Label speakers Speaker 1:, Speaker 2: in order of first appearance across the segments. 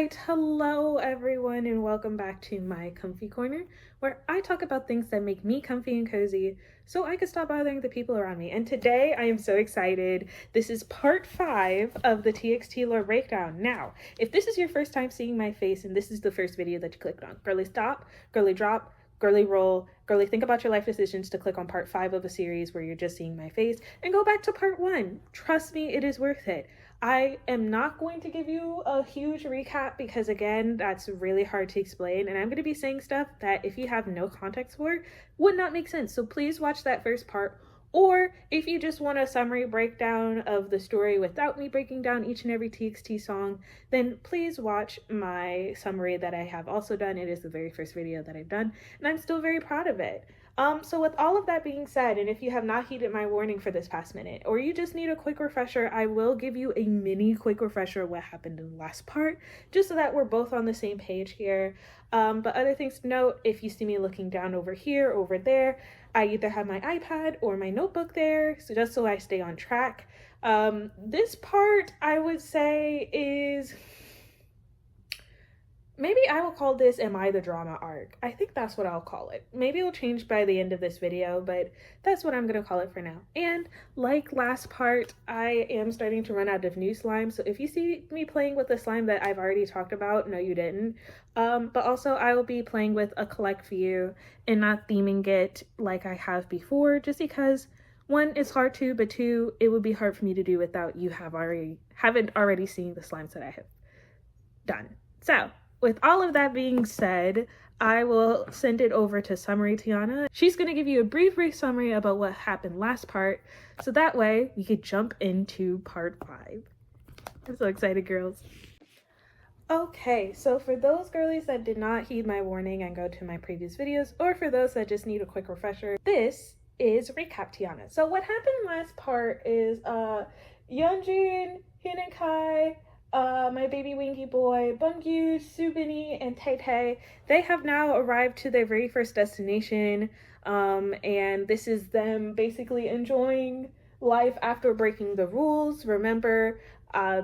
Speaker 1: right, hello everyone, and welcome back to my comfy corner, where I talk about things that make me comfy and cozy so I can stop bothering the people around me. And today I am so excited. This is part 5 of the TXT lore breakdown. Now, if this is your first time seeing my face and this is the first video that you clicked on, girly stop, girly drop, girly roll, girly think about your life decisions to click on part 5 of a series where you're just seeing my face and go back to part 1. Trust me, it is worth it. I am not going to give you a huge recap because, again, that's really hard to explain, and I'm going to be saying stuff that if you have no context for would not make sense. So please watch that first part, or if you just want a summary breakdown of the story without me breaking down each and every TXT song, then please watch my summary that I have also done. It is the very first video that I've done, and I'm still very proud of it. So with all of that being said, and if you have not heeded my warning for this past minute, or you just need a quick refresher, I will give you a mini quick refresher of what happened in the last part, just so that we're both on the same page here. But other things to note, if you see me looking down over here, over there, I either have my iPad or my notebook there, so just so I stay on track. This part, I would say, is... maybe I will call this Am I the Drama arc. I think that's what I'll call it. Maybe it'll change by the end of this video, but that's what I'm going to call it for now. And like last part, I am starting to run out of new slime. So if you see me playing with the slime that I've already talked about, no you didn't. But also I will be playing with a collect view and not theming it like I have before, just because one, it's hard to, but two, it would be hard for me to do without you haven't already seen the slimes that I have done. So with all of that being said, I will send it over to Summary Tiana. She's going to give you a brief summary about what happened last part, so that way we could jump into part 5. I'm so excited, girls. Okay, so for those girlies that did not heed my warning and go to my previous videos, or for those that just need a quick refresher, this is Recap Tiana. So what happened last part is Yeonjun, Hyun and Kai, my baby wingy boy, Bungyu, Subini, and Tay, they have now arrived to their very first destination, and this is them basically enjoying life after breaking the rules. Remember,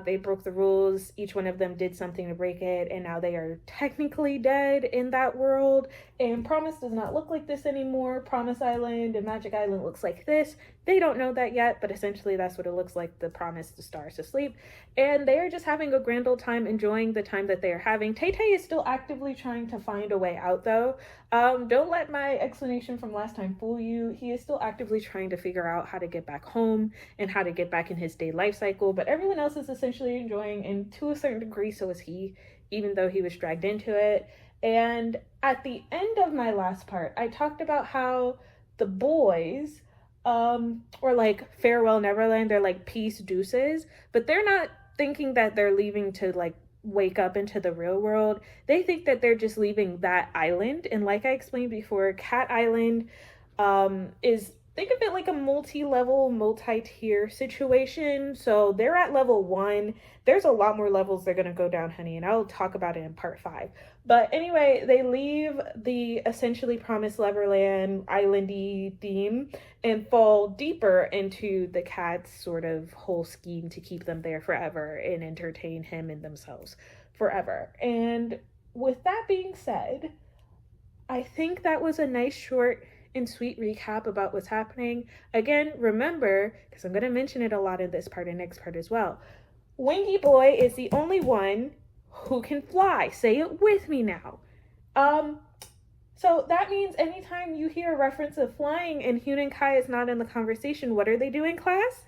Speaker 1: they broke the rules, each one of them did something to break it, and now they are technically dead in that world, and Promise does not look like this anymore. Promise Island and Magic Island looks like this. They don't know that yet, but essentially that's what it looks like. The Promise, the stars asleep, and they are just having a grand old time, enjoying the time that they are having. Tay is still actively trying to find a way out though. Don't let my explanation from last time fool you. He is still actively trying to figure out how to get back home and how to get back in his day life cycle, but everyone else is essentially enjoying, and to a certain degree so is he, even though he was dragged into it. And at the end of my last part, I talked about how the boys or like Farewell Neverland, they're like peace deuces, but they're not thinking that they're leaving to like wake up into the real world. They think that they're just leaving that island. And like I explained before, Cat Island is, think of it like a multi-level, multi-tier situation. So they're at level 1. There's a lot more levels they're gonna go down, honey, and I'll talk about it in part 5. But anyway, they leave the essentially Promised Neverland islandy theme and fall deeper into the cat's sort of whole scheme to keep them there forever and entertain him and themselves forever. And with that being said, I think that was a nice short and sweet recap about what's happening. Again, remember, because I'm going to mention it a lot in this part and next part as well, Wingy Boy is the only one who can fly. Say it with me now. So that means anytime you hear a reference of flying and Hyun and Kai is not in the conversation, what are they doing, class?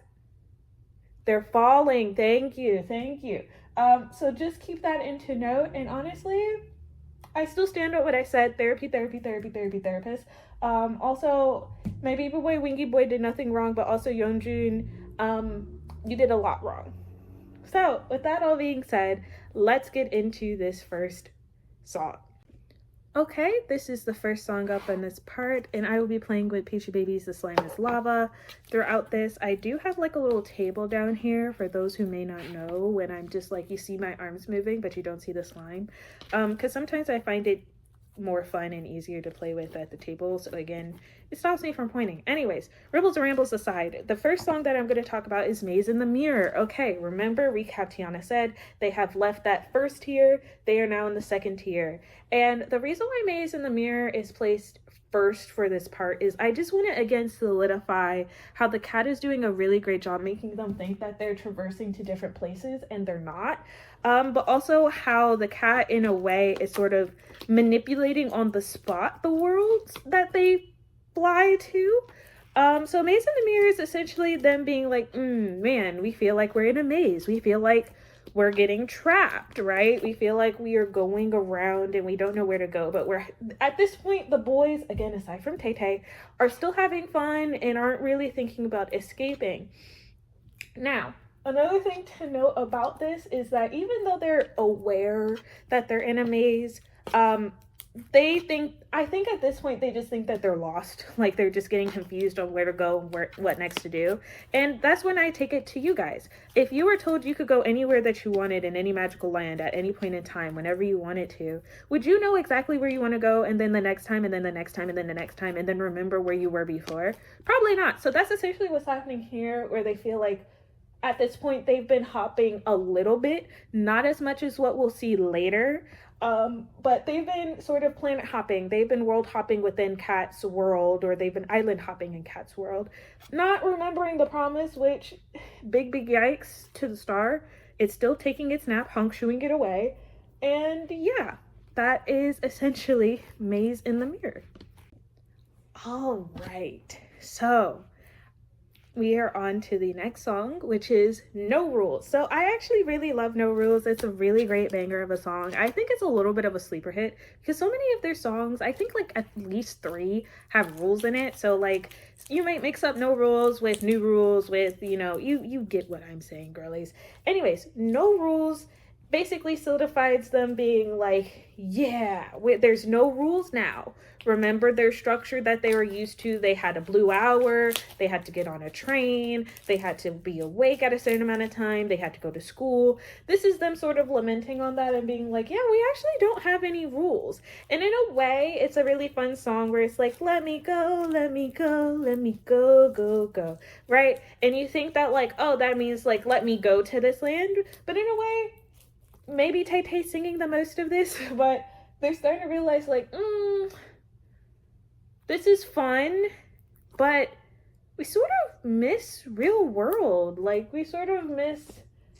Speaker 1: They're falling. Thank you. So just keep that into note. And honestly, I still stand at what I said. Therapist. Also, my baby boy Wingy Boy did nothing wrong, but also Yeonjun, you did a lot wrong. So with that all being said, let's get into this first song. Okay, this is the first song up in this part, and I will be playing with Peachybbies, The Slime is Lava. Throughout this, I do have like a little table down here for those who may not know, when I'm just like, you see my arms moving, but you don't see the slime. Because sometimes I find it more fun and easier to play with at the table. So again, it stops me from pointing. Anyways, ribbles and rambles aside, the first song that I'm going to talk about is Maze in the Mirror. Okay, remember, recap, Tiana said, they have left that first tier. They are now in the second tier. And the reason why Maze in the Mirror is placed first for this part is I just want to again solidify how the cat is doing a really great job making them think that they're traversing to different places and they're not. But also how the cat in a way is sort of manipulating on the spot the worlds that they fly to. So Maze in the Mirror is essentially them being like, man, we feel like we're in a maze. We feel like we're getting trapped, right? We feel like we are going around and we don't know where to go. But we're at this point, the boys, again, aside from Tay-Tay, are still having fun and aren't really thinking about escaping. Now, another thing to note about this is that even though they're aware that they're in a maze, I think at this point they just think that they're lost, like they're just getting confused on where to go and what next to do. And that's when I take it to you guys. If you were told you could go anywhere that you wanted in any magical land at any point in time, whenever you wanted to, would you know exactly where you want to go, and then the next time, and then the next time, and then the next time, and then remember where you were before? Probably not. So that's essentially what's happening here, where they feel like at this point they've been hopping a little bit, not as much as what we'll see later. But they've been sort of planet hopping. They've been world hopping within Cat's world, or they've been island hopping in Cat's world. Not remembering the promise, which, big yikes to the star. It's still taking its nap, honk-shooing it away. And yeah, that is essentially Maze in the Mirror. All right, so we are on to the next song, which is No Rules. So I actually really love No Rules. It's a really great banger of a song. I think it's a little bit of a sleeper hit because so many of their songs, I think like at least 3 have rules in it. So like you might mix up No Rules with New Rules with, you know, you get what I'm saying, girlies. Anyways, No Rules basically solidifies them being like, yeah, there's no rules now. Remember their structure that they were used to. They had a blue hour, they had to get on a train, they had to be awake at a certain amount of time, they had to go to school. This is them sort of lamenting on that and being like, yeah, we actually don't have any rules. And in a way, it's a really fun song where it's like, let me go, let me go, let me go, go, go, right? And you think that like, oh, that means like, let me go to this land. But in a way, maybe Tay-Tay singing the most of this, but they're starting to realize like, this is fun, but we sort of miss real world. Like we sort of miss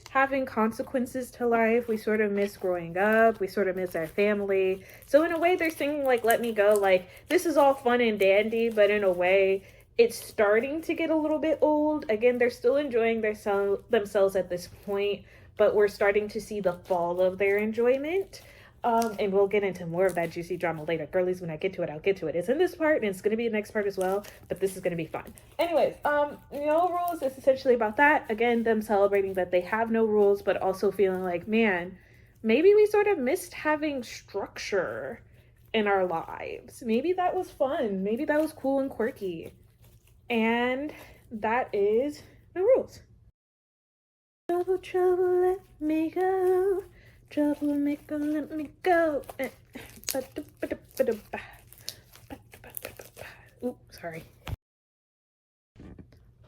Speaker 1: having consequences to life. We sort of miss growing up. We sort of miss our family. So in a way they're singing like, let me go. Like this is all fun and dandy, but in a way it's starting to get a little bit old. Again, they're still enjoying themselves at this point, but we're starting to see the fall of their enjoyment. And we'll get into more of that juicy drama later. Girlies, when I get to it, I'll get to it. It's in this part, and it's going to be the next part as well, but this is going to be fun. Anyways, No Rules is essentially about that. Again, them celebrating that they have no rules, but also feeling like, man, maybe we sort of missed having structure in our lives. Maybe that was fun. Maybe that was cool and quirky. And that is No Rules. Trouble, trouble, let me go. Troublemaker, let me go. Oops, sorry.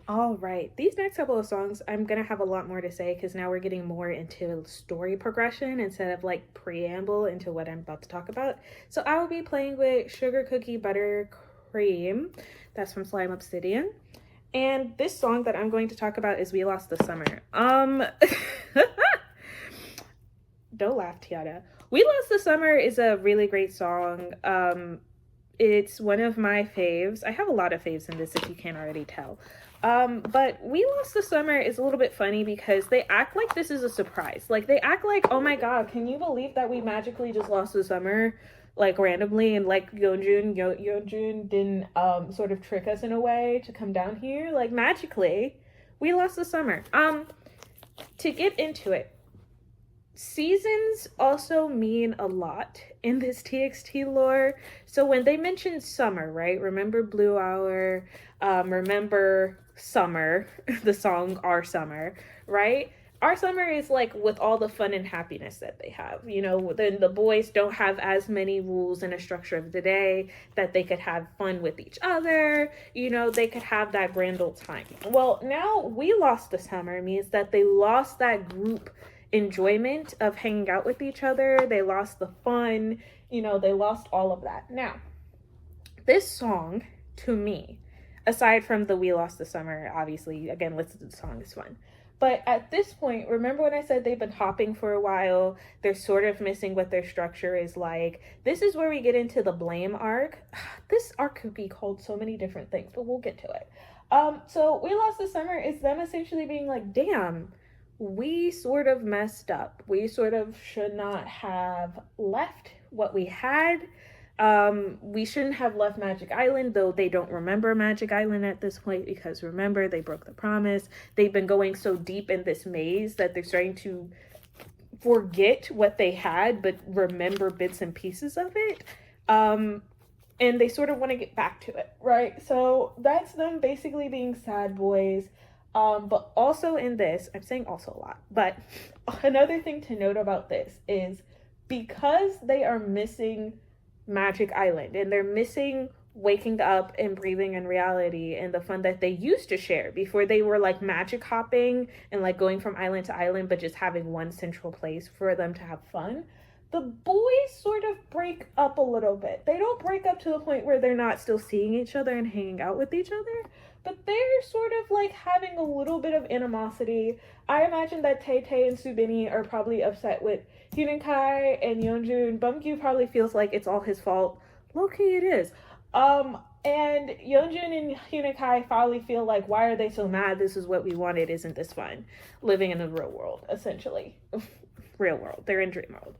Speaker 1: All right, these next couple of songs, I'm gonna have a lot more to say because now we're getting more into story progression instead of like preamble into what I'm about to talk about. So I will be playing with Sugar Cookie Butter Cream. That's from Slime Obsidian. And this song that I'm going to talk about is We Lost the Summer. Don't laugh, Tiana. We Lost the Summer is a really great song. It's one of my faves. I have a lot of faves in this if you can't already tell. But We Lost the Summer is a little bit funny because they act like this is a surprise. Like they act like, oh my god, can you believe that we magically just lost the summer? Like randomly, and like Yeonjun didn't sort of trick us in a way to come down here. Like magically, we lost the summer. To get into it, seasons also mean a lot in this TXT lore. So when they mention summer, right? Remember Blue Hour, remember Summer, the song Our Summer, right? our summer is like with all the fun and happiness that they have. You know, then the boys don't have as many rules and a structure of the day, that they could have fun with each other. You know, they could have that grand old time. Well, now we lost the summer means that they lost that group enjoyment of hanging out with each other. They lost the fun, you know, they lost all of that. Now, this song, to me, aside from the We Lost the Summer, obviously, again, listen to the song, is fun. But at this point, remember when I said they've been hopping for a while? They're sort of missing what their structure is like. This is where we get into the blame arc. This arc could be called so many different things, but we'll get to it. So We Lost the Summer is them essentially being like, damn, we sort of messed up. We sort of should not have left what we had. We shouldn't have left Magic Island, though they don't remember Magic Island at this point, because remember, they broke the promise. They've been going so deep in this maze that they're starting to forget what they had, but remember bits and pieces of it. And they sort of want to get back to it, right? So that's them basically being sad boys. But also in this, I'm saying also a lot, but another thing to note about this is because they are missing Magic Island and they're missing waking up and breathing in reality and the fun that they used to share before they were like magic hopping and like going from island to island, but just having one central place for them to have fun. The boys sort of break up a little bit. They don't break up to the point where they're not still seeing each other and hanging out with each other, but they're sort of like having a little bit of animosity. I imagine that Tay-Tay and Subini are probably upset with Kai and Yeonjun. Bumgyu probably feels like it's all his fault. Low-key it is. And Yeonjun and Kai probably feel like, why are they so mad? This is what we wanted. Isn't this fun? Living in the real world, essentially. Real world. They're in dream world.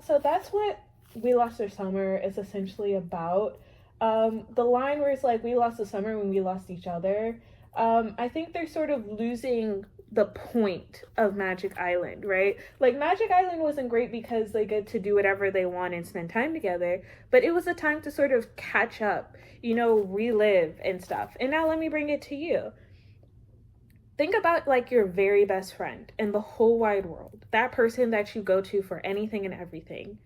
Speaker 1: So that's what We Lost Our Summer is essentially about. The line where it's like, we lost the summer when we lost each other. I think they're sort of losing the point of Magic Island, right? Like, Magic Island wasn't great because they get to do whatever they want and spend time together, but it was a time to sort of catch up, you know, relive and stuff. And now let me bring it to you. Think about like your very best friend in the whole wide world, that person that you go to for anything and everything.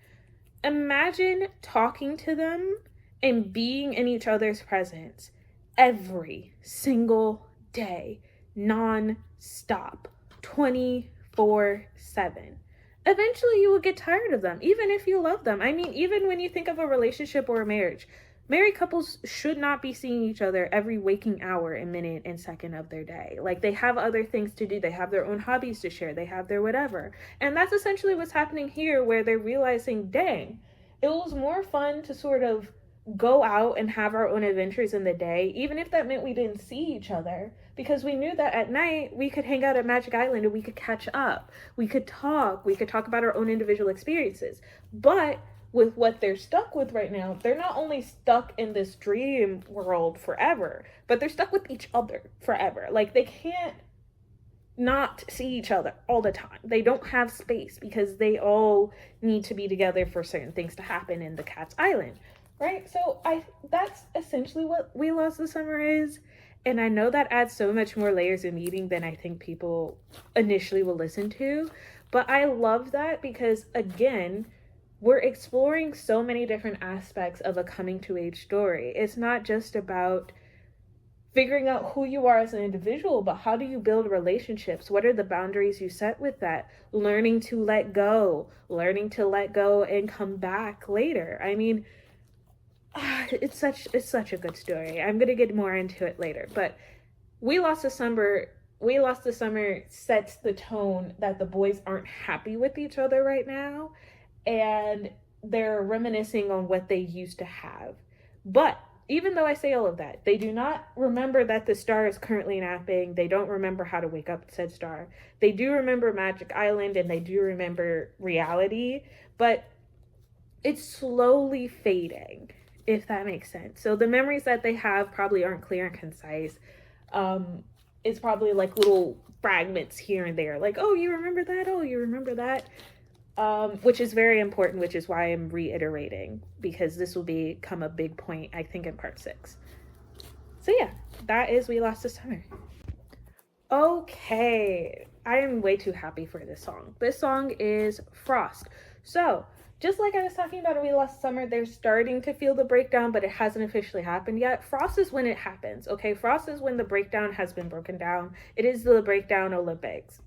Speaker 1: Imagine talking to them and being in each other's presence every single day, non-stop, 24/7. Eventually you will get tired of them, even if you love them. I mean, even when you think of a relationship or a marriage, married couples should not be seeing each other every waking hour and minute and second of their day. Like, they have other things to do. They have their own hobbies to share. They have their whatever. And that's essentially what's happening here, where they're realizing, dang, it was more fun to sort of go out and have our own adventures in the day, even if that meant we didn't see each other, because we knew that at night we could hang out at Magic Island and we could catch up. We could talk about our own individual experiences. But with what they're stuck with right now, they're not only stuck in this dream world forever, but they're stuck with each other forever. Like, they can't not see each other all the time. They don't have space because they all need to be together for certain things to happen in the Cat's Island, right? So that's essentially what We Lost the Summer is. And I know that adds so much more layers of meaning than I think people initially will listen to. But I love that because, again, we're exploring so many different aspects of a coming to age story. It's not just about figuring out who you are as an individual, but how do you build relationships? What are the boundaries you set with that? Learning to let go and come back later. I mean, it's such a good story. I'm gonna get more into it later, but We Lost the Summer sets the tone that the boys aren't happy with each other right now, and they're reminiscing on what they used to have. But even though I say all of that, they do not remember that the star is currently napping. They don't remember how to wake up said star. They do remember Magic Island and they do remember reality, but it's slowly fading, if that makes sense. So the memories that they have probably aren't clear and concise. It's probably like little fragments here and there, like, oh, you remember that? Oh, you remember that? Which is very important, which is why I'm reiterating, because this will become a big point, I think, in part 6. So yeah, that is We Lost the Summer. Okay, I am way too happy for this song. This song is Frost. So, just like I was talking about in We Lost Summer, they're starting to feel the breakdown, but it hasn't officially happened yet. Frost is when it happens, okay? Frost is when the breakdown has been broken down. It is the breakdown Olympics.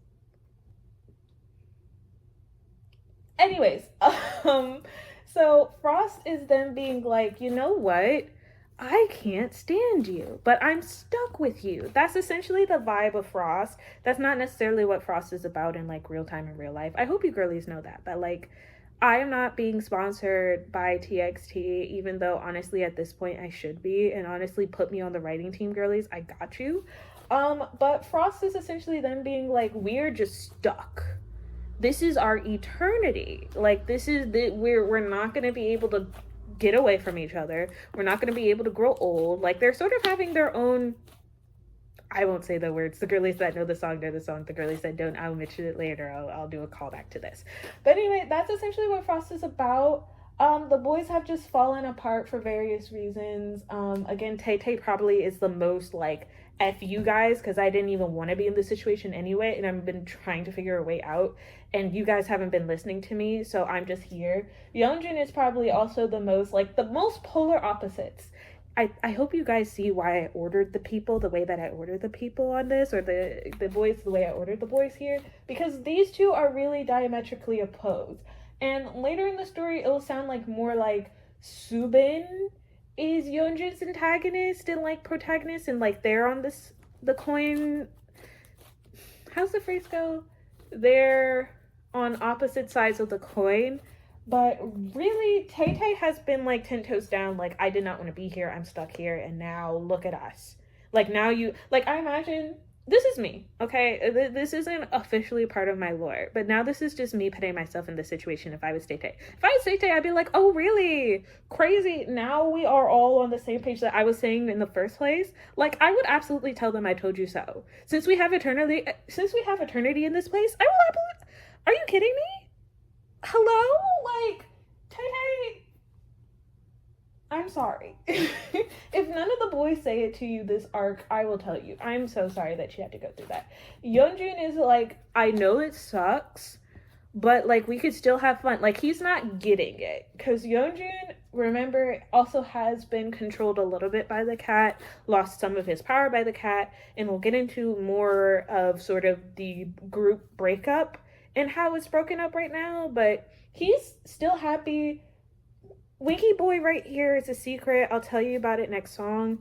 Speaker 1: Anyways, so Frost is then being like, you know what? I can't stand you, but I'm stuck with you. That's essentially the vibe of Frost. That's not necessarily what Frost is about in like real time in real life. I hope you girlies know that like I am not being sponsored by TXT, even though honestly at this point I should be, and honestly put me on the writing team, girlies. I got you. But Frost is essentially them being like, we're just stuck. This is our eternity. Like this is we're not gonna be able to get away from each other. We're not going to be able to grow old. Like they're sort of having their own, I won't say the words. The girlies that know the song know the song. The girlies that don't, I'll mention it later. I'll do a callback to this. But anyway, that's essentially what Frost is about. The boys have just fallen apart for various reasons. Again, Tay Tay probably is the most like F you guys, because I didn't even want to be in this situation anyway, and I've been trying to figure a way out, and you guys haven't been listening to me, so I'm just here. Yeonjun is probably also the most polar opposites. I hope you guys see why I ordered the people the way that I ordered the people on this, or the boys the way I ordered the boys here, because these two are really diametrically opposed. And later in the story, it'll sound like more like Subin is Yeonjun's antagonist and like protagonist, and like they're on the coin. How's the phrase go? They're on opposite sides of the coin. But really, Tay Tay has been like 10 toes down, like I did not want to be here, I'm stuck here, and now look at us. Like now you, like I imagine, this is me, okay? This isn't officially part of my lore, but now this is just me putting myself in this situation if I was Tay Tay. If I was Tay Tay, I'd be like, oh really? Crazy, now we are all on the same page that I was saying in the first place. Like I would absolutely tell them I told you so. Since we have eternity in this place, I will absolutely, are you kidding me? Hello? Like, Tay Tay, I'm sorry. If none of the boys say it to you this arc, I will tell you. I'm so sorry that you had to go through that. Yeonjun is like, I know it sucks, but like we could still have fun. Like he's not getting it. Because Yeonjun, remember, also has been controlled a little bit by the cat, lost some of his power by the cat, and we'll get into more of sort of the group breakup and how it's broken up right now, but he's still happy. Winky Boy right here is a secret. I'll tell you about it next song.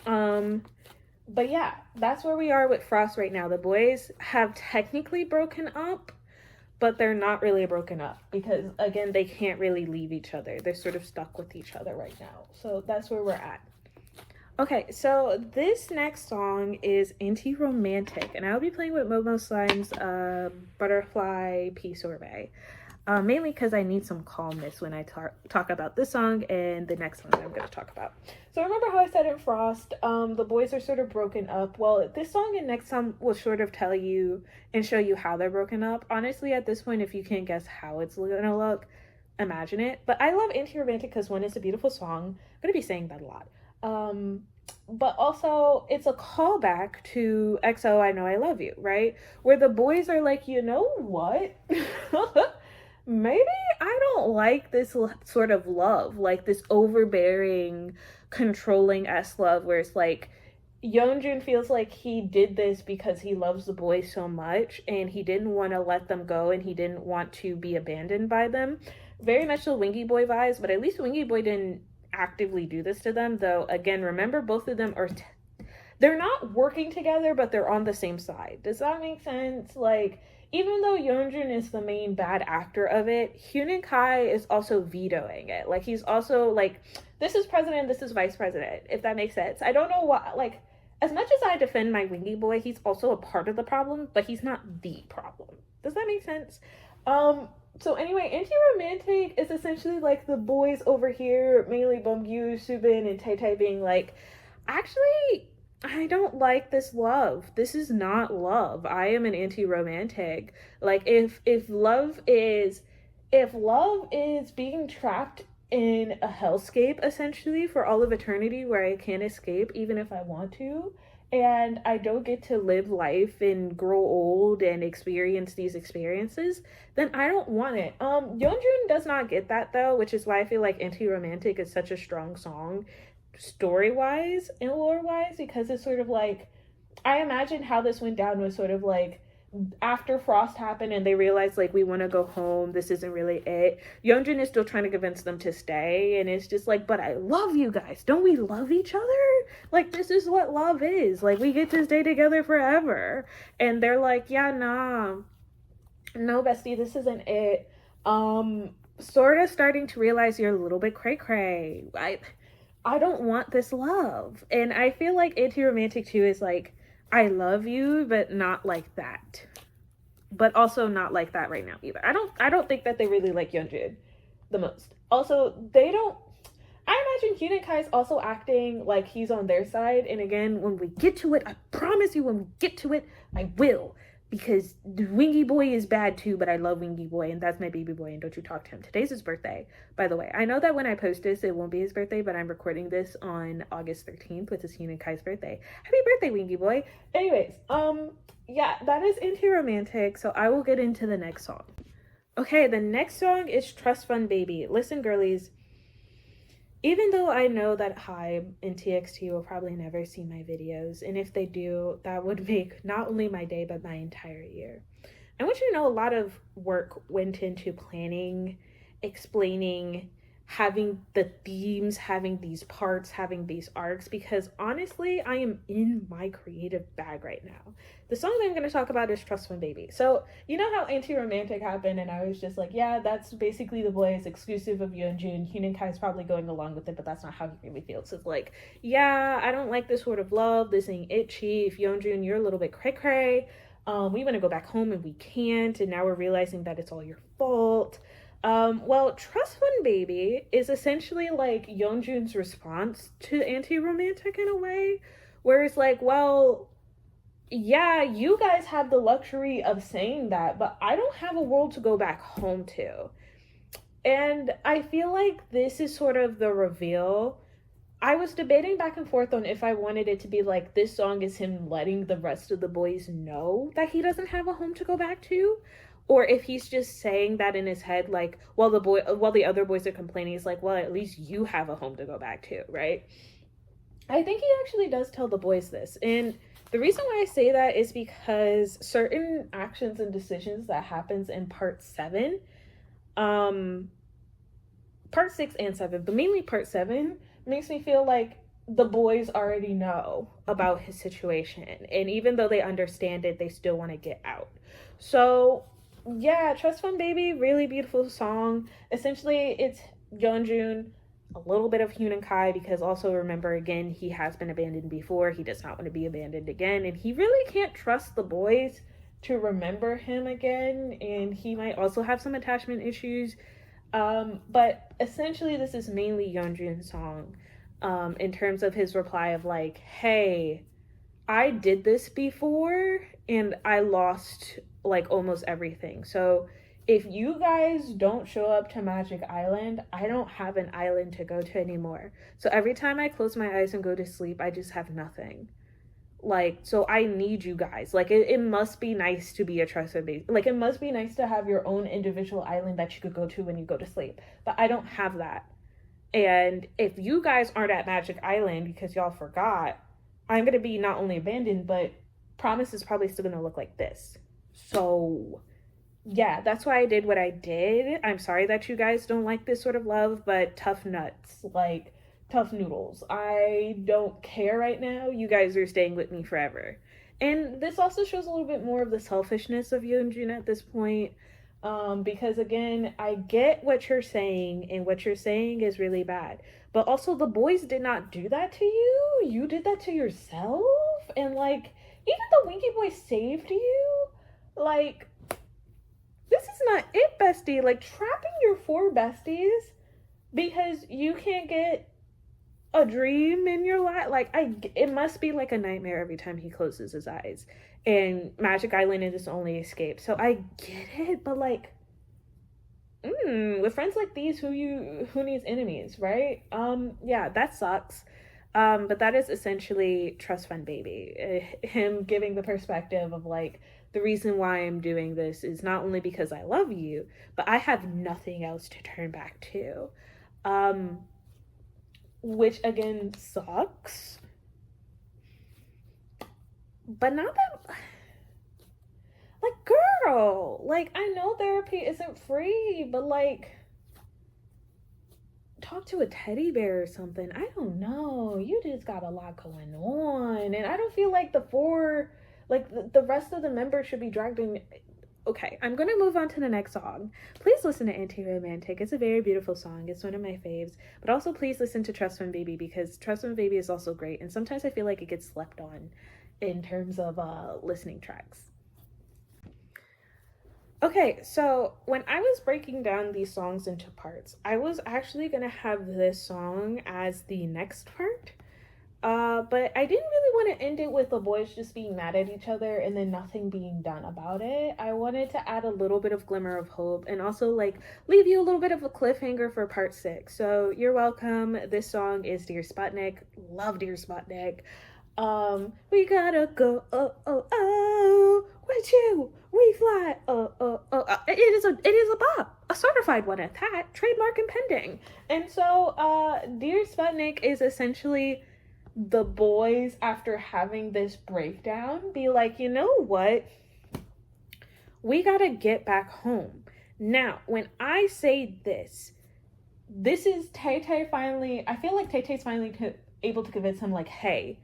Speaker 1: But yeah, that's where we are with Frost right now. The boys have technically broken up, but they're not really broken up because, again, they can't really leave each other. They're sort of stuck with each other right now. So that's where we're at. Okay, so this next song is Anti-Romantic, and I'll be playing with Momo Slimes' Butterfly Pea Sorbet. Mainly because I need some calmness when I talk about this song and the next song I'm going to talk about. So remember how I said in Frost, the boys are sort of broken up? Well, this song and next song will sort of tell you and show you how they're broken up. Honestly, at this point, if you can't guess how it's going to look, imagine it. But I love Anti-Romantic because, one, it's a beautiful song. I'm going to be saying that a lot. But also it's a callback to XO I Know I Love You, right? Where the boys are like, you know what? Maybe I don't like this sort of love, like this overbearing, controlling love where it's like Yeonjun feels like he did this because he loves the boys so much and he didn't want to let them go and he didn't want to be abandoned by them. Very much the Winky Boy vibes, but at least Winky Boy didn't actively do this to them, though. Again, remember, both of them are they're not working together, but they're on the same side. Does that make sense? Like, even though Yeonjun is the main bad actor of it, Hyun Kai is also vetoing it. Like, he's also like, this is president, this is vice president, if that makes sense. I don't know why, like, as much as I defend my Winky Boy, he's also a part of the problem, but he's not the problem. Does that make sense? So anyway, Anti-Romantic is essentially like the boys over here, mainly Bumgyu, Subin, and Tay Tay being like, actually, I don't like this love. This is not love. I am an anti-romantic. Like, if love is being trapped in a hellscape, essentially, for all of eternity where I can't escape even if I want to, and I don't get to live life and grow old and experience these experiences, then I don't want it. Yeonjun does not get that though, which is why I feel like Anti-Romantic is such a strong song, story-wise and lore-wise, because it's sort of like, I imagine how this went down was sort of like after Frost happened and they realized like we want to go home, this isn't really it. Yeonjun is still trying to convince them to stay, and it's just like, but I love you guys. Don't we love each other? Like, this is what love is. Like, we get to stay together forever. And they're like, yeah, nah, no, bestie, this isn't it. Sort of starting to realize you're a little bit cray cray. I don't want this love. And I feel like Anti-Romantic 2 is like, I love you, but not like that. But also not like that right now either. I don't think that they really like Yeonjun the most. Also, they don't, I imagine Hyun and Kai is also acting like he's on their side. And again, when we get to it, I promise you, when we get to it, I will. Because Wingy Boy is bad too, but I love Wingy Boy, and that's my baby boy, and don't you talk to him. Today's his birthday, by the way. I know that when I post this, it won't be his birthday, but I'm recording this on August 13th, which is Hyun and Kai's birthday. Happy birthday, Wingy Boy. Anyways, yeah, that is Anti-Romantic, so I will get into the next song. Okay, the next song is Trust Fund Baby. Listen, girlies, even though I know that Hybe and TXT will probably never see my videos, and if they do, that would make not only my day, but my entire year. I want you to know a lot of work went into planning, explaining, having the themes, having these parts, having these arcs, because honestly, I am in my creative bag right now. The song that I'm going to talk about is Trust Fund Baby. So, you know how Anti-Romantic happened, and I was just like, yeah, that's basically the boys, exclusive of Yeonjun. Hyun and Kai's probably going along with it, but that's not how he really feels. It's like, yeah, I don't like this sort of love. This ain't it, chief. Yeonjun, you're a little bit cray-cray. We want to go back home and we can't, and now we're realizing that it's all your fault. Well, Trust Fund Baby is essentially like Yeonjun's response to Anti-Romantic in a way, where it's like, well, yeah, you guys have the luxury of saying that, but I don't have a world to go back home to. And I feel like this is sort of the reveal. I was debating back and forth on if I wanted it to be like this song is him letting the rest of the boys know that he doesn't have a home to go back to, or if he's just saying that in his head, like, while the other boys are complaining, he's like, well, at least you have a home to go back to, right? I think he actually does tell the boys this, and the reason why I say that is because certain actions and decisions that happens in part 7, part 6 and 7, but mainly part 7, makes me feel like the boys already know about his situation, and even though they understand it, they still want to get out. So yeah, Trust Fund Baby, really beautiful song. Essentially, it's Yeonjun, a little bit of Hyun and Kai, because also remember, again, he has been abandoned before. He does not want to be abandoned again, and he really can't trust the boys to remember him again, and he might also have some attachment issues. But essentially, this is mainly Yeonjun's song, in terms of his reply of like, hey, I did this before, and I lost like almost everything. So if you guys don't show up to Magic Island, I don't have an island to go to anymore. So every time I close my eyes and go to sleep, I just have nothing. Like, so I need you guys. Like, it must be nice to be a trusted base. Like, it must be nice to have your own individual island that you could go to when you go to sleep. But I don't have that. And if you guys aren't at Magic Island because y'all forgot, I'm going to be not only abandoned, but Promise is probably still going to look like this. So yeah, that's why I did what I did. I'm sorry that you guys don't like this sort of love, but tough nuts, like tough noodles. I don't care right now. You guys are staying with me forever. And this also shows a little bit more of the selfishness of Yeonjun at this point. Because again, I get what you're saying, and what you're saying is really bad. But also, the boys did not do that to you. You did that to yourself. And like, even though Winky Boy saved you, like, this is not it, bestie. Like, trapping your 4 besties because you can't get a dream in your life, like, it must be like a nightmare every time he closes his eyes, and Magic Island is his only escape. So I get it, but like, with friends like these, who needs enemies, right? Yeah, that sucks. But that is essentially Trust Fund Baby. Him giving the perspective of like, the reason why I'm doing this is not only because I love you, but I have nothing else to turn back to. Um, which again sucks. But not that, like, girl, like, I know therapy isn't free, but like, talk to a teddy bear or something. I don't know. You just got a lot going on. And I don't feel like the rest of the members should be dragged in. Okay, I'm gonna move on to the next song. Please listen to Anti-Romantic. It's a very beautiful song. It's one of my faves. But also please listen to Trust Fund Baby, because Trust Fund Baby is also great. And sometimes I feel like it gets slept on in terms of listening tracks. Okay, so when I was breaking down these songs into parts, I was actually gonna have this song as the next part. But I didn't really want to end it with the boys just being mad at each other and then nothing being done about it. I wanted to add a little bit of glimmer of hope and also like leave you a little bit of a cliffhanger for part 6. So you're welcome. This song is Dear Sputnik. Love Dear Sputnik. We gotta go, oh, oh, oh, with you, we fly, oh, oh, oh. It is a bop, a certified one at that, trademark and pending. And so, Dear Sputnik is essentially the boys, after having this breakdown, be like, you know what? We gotta get back home. Now, when I say this is Tay Tay finally, I feel like Tay Tay's finally able to convince him, like, hey,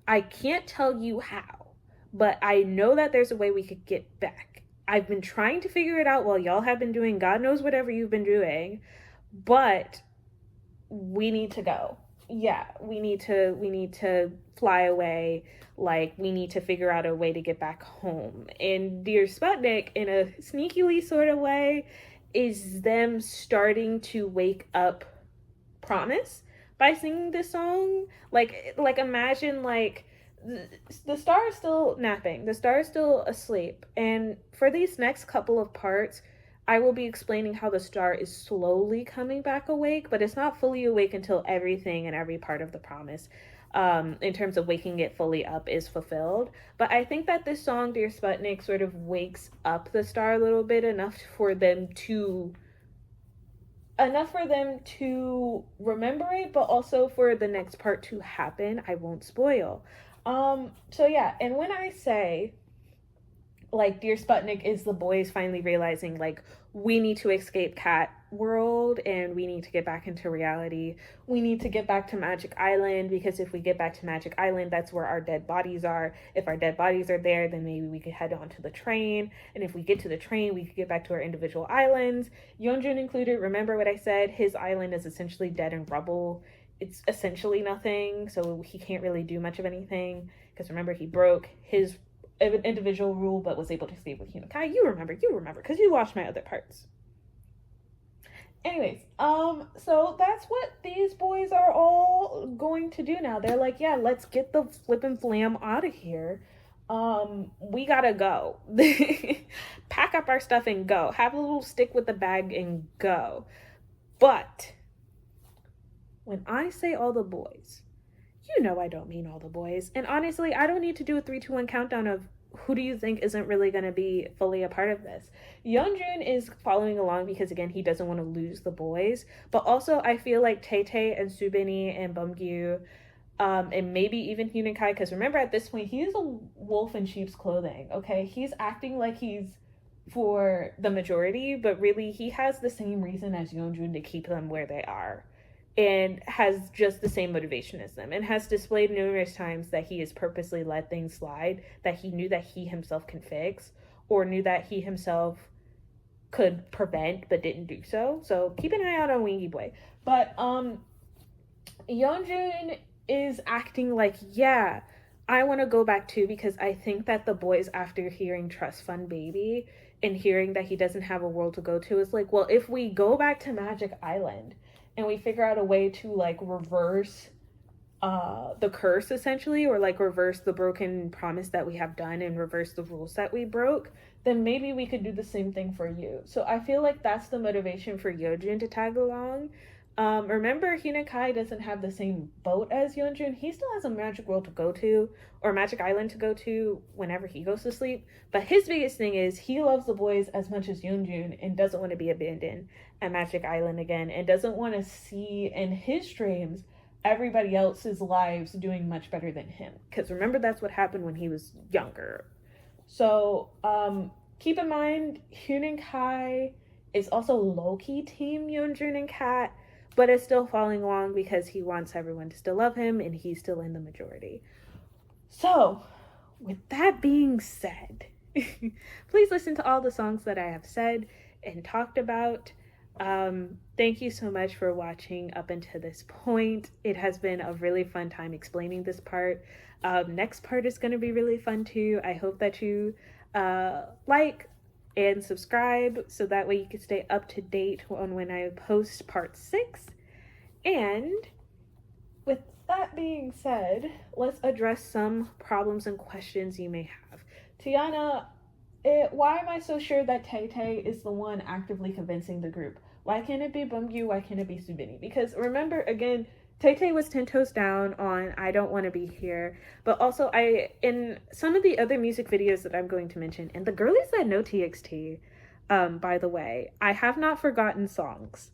Speaker 1: I can't tell you how, but I know that there's a way we could get back. I've been trying to figure it out while y'all have been doing God knows whatever you've been doing, but we need to go. Yeah, we need to fly away. Like, we need to figure out a way to get back home. And Dear Sputnik, in a sneakily sort of way, is them starting to wake up Promise by singing this song. Like imagine, like, the star is still napping, the star is still asleep, and for these next couple of parts I will be explaining how the star is slowly coming back awake, but it's not fully awake until everything and every part of the promise, in terms of waking it fully up, is fulfilled. But I think that this song, Dear Sputnik, sort of wakes up the star a little bit, enough for them to remember it, but also for the next part to happen. I won't spoil. So yeah, and when I say, like, Dear Sputnik is the boys finally realizing, like, we need to escape Cat World and we need to get back into reality. We need to get back to Magic Island, because if we get back to Magic Island, that's where our dead bodies are. If our dead bodies are there, then maybe we could head on to the train. And if we get to the train, we could get back to our individual islands. Yeonjun included, remember what I said? His island is essentially dead and rubble. It's essentially nothing, so he can't really do much of anything. Because remember, he broke his individual rule but was able to stay with Hunakai. You remember, because you watched my other parts. Anyways, so that's what these boys are all going to do now. They're like, yeah, let's get the flippin' flam out of here. We gotta go. Pack up our stuff and go. Have a little stick with the bag and go. But when I say all the boys, you know I don't mean all the boys. And honestly, I don't need to do a 3, 2, 1 countdown of who do you think isn't really going to be fully a part of this. Yeonjun is following along because, again, he doesn't want to lose the boys. But also, I feel like Tay Tay and Subini and Bumgyu, and maybe even Hunakai, because remember, at this point, he is a wolf in sheep's clothing, okay? He's acting like he's for the majority, but really, he has the same reason as Yeonjun to keep them where they are, and has just the same motivation as them, and has displayed numerous times that he has purposely let things slide that he knew that he himself can fix, or knew that he himself could prevent but didn't do so. So keep an eye out on Wingy Boy. But Yeonjun is acting like, yeah, I want to go back too, because I think that the boys, after hearing Trust Fund Baby and hearing that he doesn't have a world to go to, is like, well, if we go back to Magic Island and we figure out a way to, like, reverse the curse, essentially, or, like, reverse the broken promise that we have done and reverse the rules that we broke, then maybe we could do the same thing for you. So I feel like that's the motivation for Yeonjun to tag along. Remember, Hyun Kai doesn't have the same boat as Yeonjun. He still has a magic world to go to, or magic island to go to whenever he goes to sleep. But his biggest thing is he loves the boys as much as Yeonjun and doesn't want to be abandoned at Magic Island again, and doesn't want to see in his dreams everybody else's lives doing much better than him. Because remember, that's what happened when he was younger. So keep in mind, Hyun Kai is also low-key team Yeonjun and Kat, but is still following along because he wants everyone to still love him and he's still in the majority. So, with that being said, please listen to all the songs that I have said and talked about. Thank you so much for watching up until this point. It has been a really fun time explaining this part. Next part is going to be really fun too. I hope that you like and subscribe so that way you can stay up to date on when I post part 6. And with that being said, let's address some problems and questions you may have. Tiana, why am I so sure that Tay Tay is the one actively convincing the group? Why can't it be Bumgyu? Why can't it be Subini? Because remember, again, Tay Tay was 10 toes down on I don't want to be here. But also, in some of the other music videos that I'm going to mention, and the girlies that know TXT, by the way, I have not forgotten songs.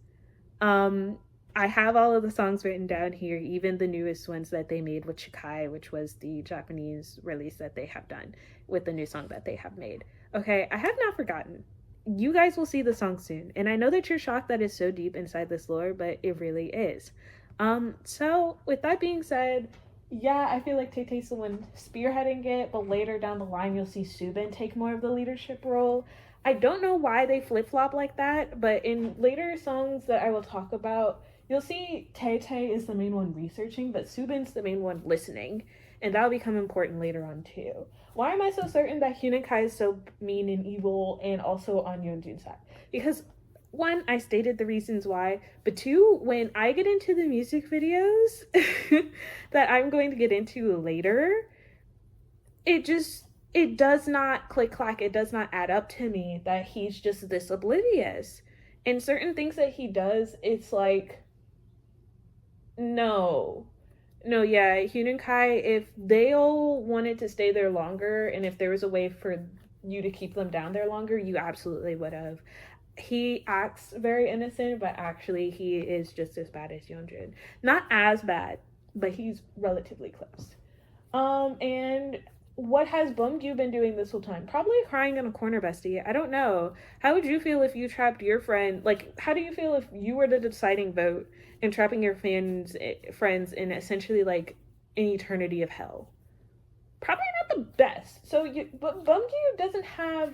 Speaker 1: I have all of the songs written down here, even the newest ones that they made with Shikai, which was the Japanese release that they have done with the new song that they have made. Okay, I have not forgotten. You guys will see the song soon. And I know that you're shocked that it's so deep inside this lore, but it really is. So with that being said, yeah, I feel like Tay Tay's the one spearheading it, but later down the line, you'll see Subin take more of the leadership role. I don't know why they flip-flop like that, but in later songs that I will talk about, you'll see Tay Tay is the main one researching, but Subin's the main one listening, and that'll become important later on too. Why am I so certain that Hyun Kai is so mean and evil and also on Yeonjun's side? Because 1, I stated the reasons why, but 2, when I get into the music videos that I'm going to get into later, it does not click-clack, it does not add up to me that he's just this oblivious. And certain things that he does, it's like, no, yeah, Hyun and Kai, if they all wanted to stay there longer, and if there was a way for you to keep them down there longer, you absolutely would have. He acts very innocent, but actually he is just as bad as Yeonjun. Not as bad, but he's relatively close. And what has Bumgyu been doing this whole time? Probably crying in a corner, bestie. I don't know. How would you feel if you trapped your friend? Like, how do you feel if you were the deciding vote and trapping your friends in essentially like an eternity of hell? Probably not the best. But Bumgyu doesn't have,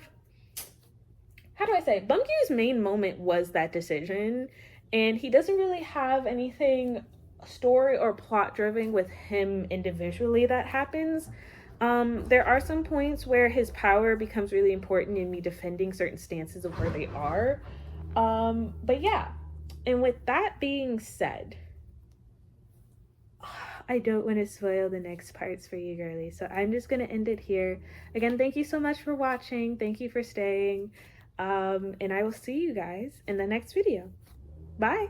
Speaker 1: how do I say? Bumgyu's main moment was that decision, and he doesn't really have anything story or plot driven with him individually that happens. There are some points where his power becomes really important in me defending certain stances of where they are. But yeah, and with that being said, I don't want to spoil the next parts for you girlies, so I'm just going to end it here. Again, thank you so much for watching. Thank you for staying. And I will see you guys in the next video. Bye.